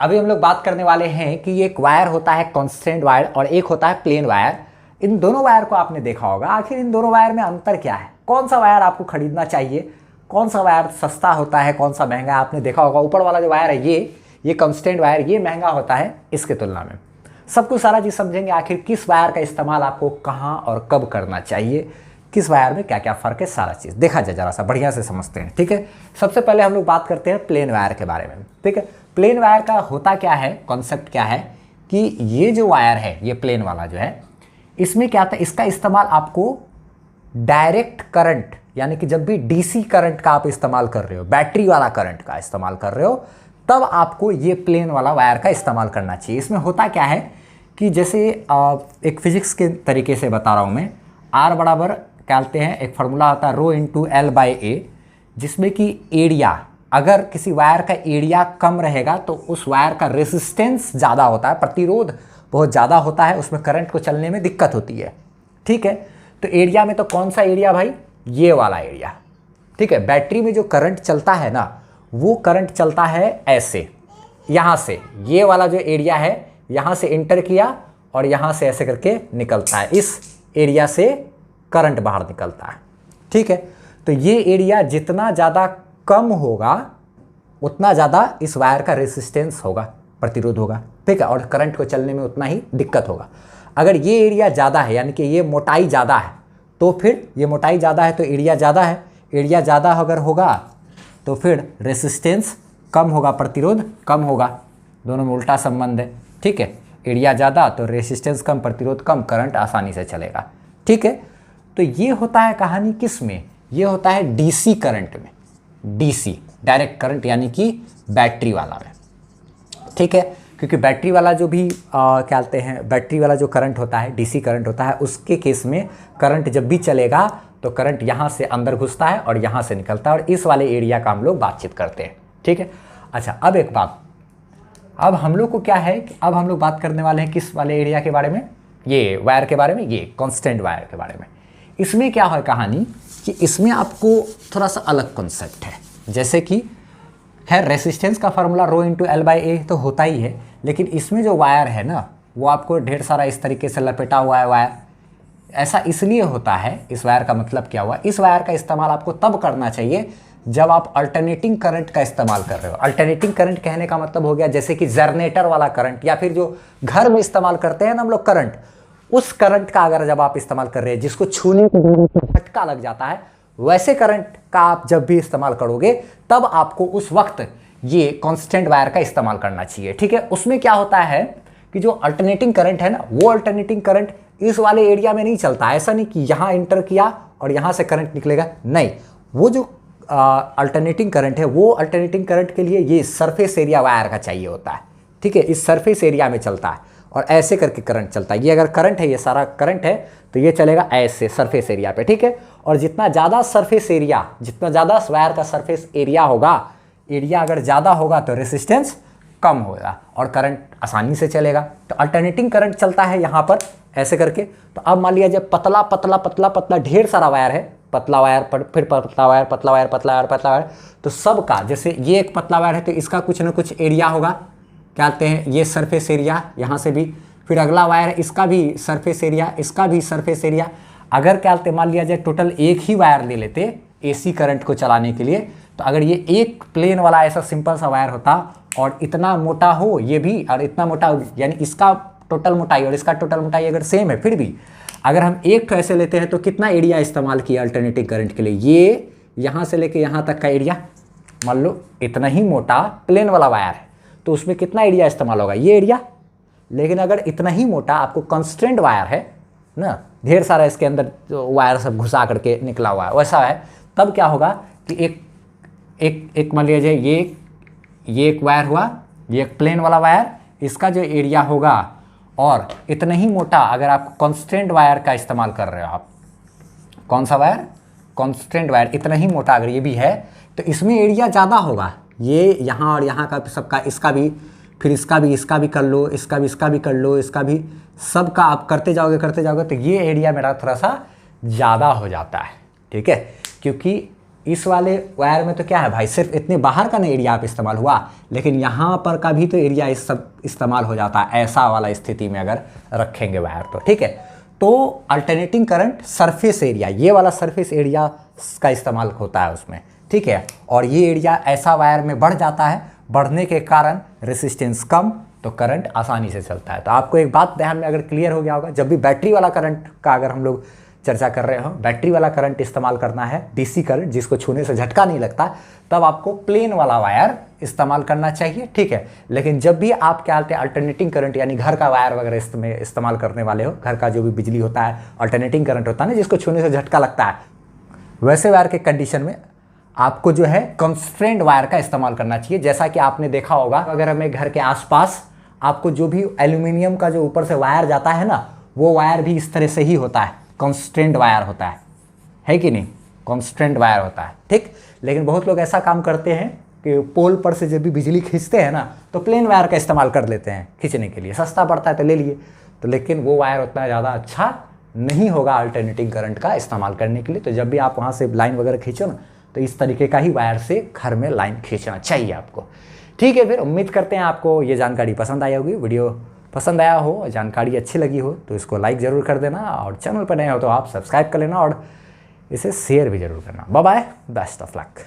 अभी हम लोग बात करने वाले हैं कि एक वायर होता है कांस्टेंट वायर और एक होता है प्लेन वायर। इन दोनों वायर को आपने देखा होगा, आखिर इन दोनों वायर में अंतर क्या है, कौन सा वायर आपको खरीदना चाहिए, कौन सा वायर सस्ता होता है, कौन सा महंगा है, आपने देखा होगा। ऊपर वाला जो वायर है ये कांस्टेंट वायर, ये महंगा होता है इसके तुलना में। सब कुछ सारा चीज़ समझेंगे, आखिर किस वायर का इस्तेमाल आपको कहाँ और कब करना चाहिए, किस वायर में क्या क्या फ़र्क है, सारा चीज़ देखा जाए, जरा सा बढ़िया से समझते हैं। ठीक है, सबसे पहले हम लोग बात करते हैं प्लेन वायर के बारे में। ठीक है, प्लेन वायर का होता क्या है, कॉन्सेप्ट क्या है कि ये जो वायर है, ये प्लेन वाला जो है, इसमें क्या था, इसका इस्तेमाल आपको डायरेक्ट करंट, यानी कि जब भी डीसी करंट का आप इस्तेमाल कर रहे हो, बैटरी वाला करंट का इस्तेमाल कर रहे हो, तब आपको ये प्लेन वाला वायर का इस्तेमाल करना चाहिए। इसमें होता क्या है कि जैसे एक फिजिक्स के तरीके से बता रहा हूँ मैं, आर बराबर कहते हैं, एक फार्मूला होता है रो इंटू एल बाई ए, जिसमें कि एरिया, अगर किसी वायर का एरिया कम रहेगा तो उस वायर का रेसिस्टेंस ज़्यादा होता है, प्रतिरोध बहुत ज़्यादा होता है, उसमें करंट को चलने में दिक्कत होती है। ठीक है, तो एरिया में तो कौन सा एरिया भाई, ये वाला एरिया। ठीक है, बैटरी में जो करंट चलता है ना, वो करंट चलता है ऐसे, यहाँ से ये वाला जो एरिया है, यहाँ से इंटर किया और यहाँ से ऐसे करके निकलता है, इस एरिया से करंट बाहर निकलता है। ठीक है, तो ये एरिया जितना ज़्यादा कम होगा उतना ज़्यादा इस वायर का रेसिस्टेंस होगा, प्रतिरोध होगा। ठीक है, और करंट को चलने में उतना ही दिक्कत होगा। अगर ये एरिया ज़्यादा है, यानी कि ये मोटाई ज़्यादा है, तो फिर ये मोटाई ज़्यादा है तो एरिया ज़्यादा है, एरिया ज़्यादा अगर होगा तो फिर रेसिस्टेंस कम होगा, प्रतिरोध कम होगा, दोनों में उल्टा संबंध है। ठीक है, एरिया ज़्यादा तो रेसिस्टेंस कम, प्रतिरोध कम, करंट आसानी से चलेगा। ठीक है, तो ये होता है कहानी किस में, ये होता है डीसी करंट में, डीसी डायरेक्ट करंट, यानी कि बैटरी वाला में। ठीक है, क्योंकि बैटरी वाला जो भी क्या कहते हैं, बैटरी वाला जो करंट होता है, डीसी करंट होता है, उसके केस में करंट जब भी चलेगा तो करंट यहाँ से अंदर घुसता है और यहाँ से निकलता है, और इस वाले एरिया का हम लोग बातचीत करते हैं। ठीक है, अच्छा अब एक बात, अब हम लोग को क्या है कि अब हम लोग बात करने वाले हैं किस वाले एरिया के बारे में, ये वायर के बारे में, ये कांस्टेंट वायर के बारे में। इसमें क्या है कहानी कि इसमें आपको थोड़ा सा अलग कॉन्सेप्ट है, जैसे कि है रेसिस्टेंस का formula rho into L by A तो होता ही है, लेकिन इसमें जो वायर है ना, वो आपको ढेर सारा इस तरीके से लपेटा हुआ है वायर। ऐसा इसलिए होता है, इस वायर का मतलब क्या हुआ, इस वायर का इस्तेमाल आपको तब करना चाहिए जब आप अल्टरनेटिंग करंट का इस्तेमाल कर रहे हो। अल्टरनेटिंग करंट कहने का मतलब हो गया जैसे कि जनरेटर वाला करंट, या फिर जो घर में इस्तेमाल करते हैं ना हम लोग करंट, उस करंट का अगर जब आप इस्तेमाल कर रहे हैं जिसको छूने के झटका लग जाता है, वैसे करंट का आप जब भी इस्तेमाल करोगे तब आपको उस वक्त ये कांस्टेंट वायर का इस्तेमाल करना चाहिए। ठीक है, उसमें क्या होता है कि जो अल्टरनेटिंग करंट है ना, वो अल्टरनेटिंग करंट इस वाले एरिया में नहीं चलता। ऐसा नहीं कि यहाँ इंटर किया और यहाँ से करंट निकलेगा, नहीं, वो जो अल्टरनेटिंग करंट है, वो अल्टरनेटिंग करंट के लिए ये सरफेस एरिया वायर का चाहिए होता है। ठीक है, इस सरफेस एरिया में चलता है और ऐसे करके करंट चलता है। ये अगर करंट है, ये सारा करंट है, तो ये चलेगा ऐसे सरफेस एरिया पे। ठीक है, और जितना ज़्यादा सरफेस एरिया, जितना ज़्यादा वायर का सरफेस एरिया होगा, एरिया अगर ज़्यादा होगा तो रेसिस्टेंस कम होगा और करंट आसानी से चलेगा। तो अल्टरनेटिंग करंट चलता है यहाँ पर ऐसे करके। तो अब मान लिया जब पतला पतला पतला पतला ढेर सारा वायर है, पतला वायर फिर पतला वायर, पतला वायर, पतला वायर, पतला वायर, तो सबका, जैसे ये एक पतला वायर है तो इसका कुछ ना कुछ एरिया होगा, क्या कहते हैं, ये सरफेस एरिया, यहाँ से भी, फिर अगला वायर है, इसका भी सरफेस एरिया, इसका भी सरफेस एरिया। अगर क्या कहते मान लिया जाए टोटल एक ही वायर ले लेते एसी करंट को चलाने के लिए, तो अगर ये एक प्लेन वाला ऐसा सिंपल सा वायर होता और इतना मोटा हो ये भी, और इतना मोटा, यानी इसका टोटल मोटाई और इसका टोटल मोटाई अगर सेम है, फिर भी अगर हम एक तो ऐसे लेते हैं तो कितना एरिया इस्तेमाल किया अल्टरनेटिंग करंट के लिए, ये यहाँ से लेके यहाँ तक का एरिया, मान लो इतना ही मोटा प्लेन वाला वायर है तो उसमें कितना एरिया इस्तेमाल होगा, ये एरिया। लेकिन अगर इतना ही मोटा आपको कांस्टेंट वायर है ना, ढेर सारा इसके अंदर वायर सब घुसा करके निकला हुआ है, वैसा है, तब क्या होगा कि एक मान लीजिए ये एक वायर हुआ, ये एक प्लेन वाला वायर, इसका जो एरिया होगा, और इतना ही मोटा अगर आप कांस्टेंट वायर का इस्तेमाल कर रहे हो, आप कौन सा वायर, कांस्टेंट वायर, इतना ही मोटा अगर ये भी है तो इसमें एरिया ज़्यादा होगा, ये यहाँ और यहाँ का सबका, इसका भी, फिर इसका भी कर लो, इसका भी कर लो, इसका भी, सबका आप करते जाओगे तो ये एरिया मेरा थोड़ा सा ज़्यादा हो जाता है। ठीक है, क्योंकि इस वाले वायर में तो क्या है भाई, सिर्फ इतने बाहर का ना एरिया आप इस्तेमाल हुआ, लेकिन यहाँ पर का भी तो एरिया इस सब इस्तेमाल हो जाता है ऐसा वाला स्थिति में अगर रखेंगे वायर तो, ठीक है। तो अल्टरनेटिंग करंट सरफेस एरिया, ये वाला सरफेस एरिया का इस्तेमाल होता है उसमें, ठीक है। और ये एरिया ऐसा वायर में बढ़ जाता है, बढ़ने के कारण रेसिस्टेंस कम, तो करंट आसानी से चलता है। तो आपको एक बात ध्यान में अगर क्लियर हो गया होगा, जब भी बैटरी वाला करंट का अगर हम लोग चर्चा कर रहे हो, बैटरी वाला करंट इस्तेमाल करना है, डीसी करंट जिसको छूने से झटका नहीं लगता, तब आपको प्लेन वाला वायर इस्तेमाल करना चाहिए, ठीक है। लेकिन जब भी आप क्या कहते हैं अल्टरनेटिंग करंट यानी घर का वायर वगैरह इस्तेमाल करने वाले हो, घर का जो भी बिजली होता है अल्टरनेटिंग करंट होता है ना, जिसको छूने से झटका लगता है, वैसे वायर के कंडीशन में आपको जो है कंस्ट्रेंट वायर का इस्तेमाल करना चाहिए। जैसा कि आपने देखा होगा अगर हमें घर के आसपास आपको जो भी एल्यूमिनियम का जो ऊपर से वायर जाता है ना, वो वायर भी इस तरह से ही होता है, कंस्ट्रेंट वायर होता है कि नहीं, कंस्ट्रेंट वायर होता है, ठीक। लेकिन बहुत लोग ऐसा काम करते हैं कि पोल पर से जब भी बिजली खींचते हैं ना, तो प्लेन वायर का इस्तेमाल कर लेते हैं खींचने के लिए, सस्ता पड़ता है तो ले लिए, तो लेकिन वो वायर उतना ज़्यादा अच्छा नहीं होगा अल्टरनेटिंग करंट का इस्तेमाल करने के लिए। तो जब भी आप वहाँ से लाइन वगैरह खींचो ना, तो इस तरीके का ही वायर से घर में लाइन खींचना चाहिए आपको, ठीक है। फिर उम्मीद करते हैं आपको ये जानकारी पसंद आई होगी। वीडियो पसंद आया हो, जानकारी अच्छी लगी हो तो इसको लाइक ज़रूर कर देना, और चैनल पर नए हो तो आप सब्सक्राइब कर लेना और इसे शेयर भी ज़रूर करना। Bye bye, best of luck.